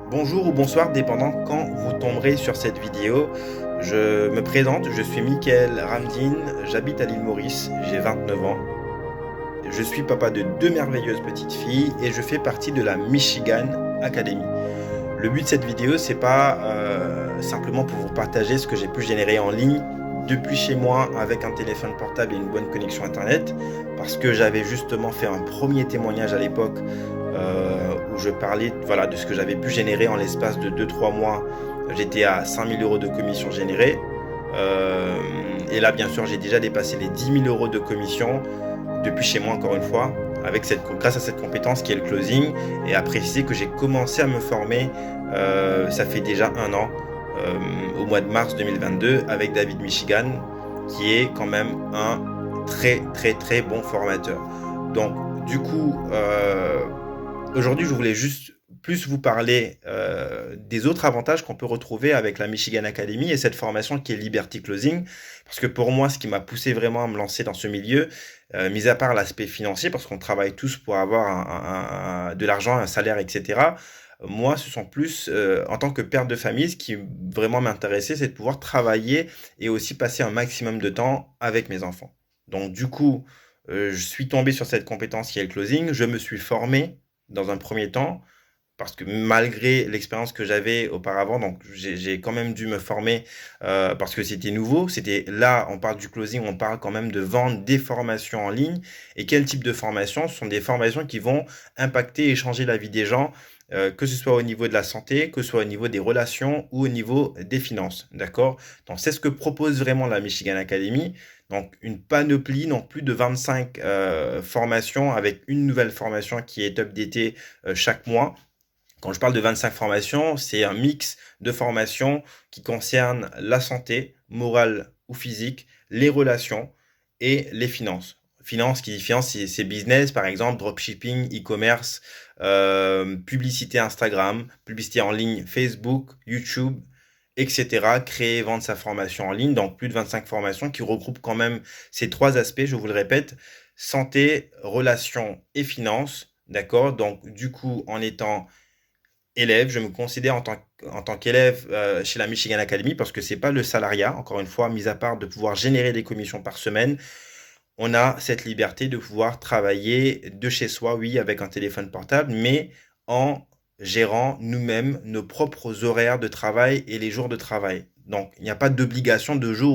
Bonjour ou bonsoir, dépendant quand vous tomberez sur cette vidéo. Je me présente, je suis Mickaël Ramdine, j'habite à l'île Maurice, j'ai 29 ans. Je suis papa de deux merveilleuses petites filles et je fais partie de la Michigan Academy. Le but de cette vidéo, c'est pas simplement pour vous partager ce que j'ai pu générer en ligne depuis chez moi avec un téléphone portable et une bonne connexion internet, parce que j'avais justement fait un premier témoignage à l'époque où je parlais voilà, de ce que j'avais pu générer en l'espace de 2-3 mois. J'étais à 5000 euros de commission générée. Euh, et là, bien sûr, j'ai déjà dépassé les 10 000 euros de commission depuis chez moi, encore une fois, grâce à cette compétence qui est le closing. Et à préciser que j'ai commencé à me former, ça fait déjà un an, au mois de mars 2022, avec David Michigan, qui est quand même un très très très bon formateur. Donc, du coup, aujourd'hui, je voulais juste plus vous parler des autres avantages qu'on peut retrouver avec la Michigan Academy et cette formation qui est Liberty Closing. Parce que pour moi, ce qui m'a poussé vraiment à me lancer dans ce milieu, mis à part l'aspect financier, parce qu'on travaille tous pour avoir de l'argent, un salaire, etc. Moi, ce sont plus, en tant que père de famille, ce qui vraiment m'intéressait, c'est de pouvoir travailler et aussi passer un maximum de temps avec mes enfants. Donc, du coup, je suis tombé sur cette compétence qui est le closing. Je me suis formé dans un premier temps, parce que malgré l'expérience que j'avais auparavant, donc j'ai quand même dû me former parce que c'était nouveau. C'était là, on parle du closing, on parle quand même de vendre des formations en ligne. Et quel type de formation? Ce sont des formations qui vont impacter et changer la vie des gens, que ce soit au niveau de la santé, que ce soit au niveau des relations ou au niveau des finances. D'accord? Donc c'est ce que propose vraiment la Michigan Academy. Donc une panoplie, donc plus de 25 formations avec une nouvelle formation qui est updatée chaque mois. Quand je parle de 25 formations, c'est un mix de formations qui concernent la santé, morale ou physique, les relations et les finances. Finance, qui dit finance, c'est business, par exemple, dropshipping, e-commerce, publicité Instagram, publicité en ligne Facebook, YouTube, etc. Créer et vendre sa formation en ligne. Donc plus de 25 formations qui regroupent quand même ces trois aspects, je vous le répète, santé, relations et finances. D'accord? Donc du coup, en étant élève, je me considère en tant qu'élève chez la Michigan Academy, parce que c'est pas le salariat, encore une fois, mis à part de pouvoir générer des commissions par semaine, on a cette liberté de pouvoir travailler de chez soi, oui, avec un téléphone portable, mais en gérant nous-mêmes nos propres horaires de travail et les jours de travail. Donc, il n'y a pas d'obligation de jour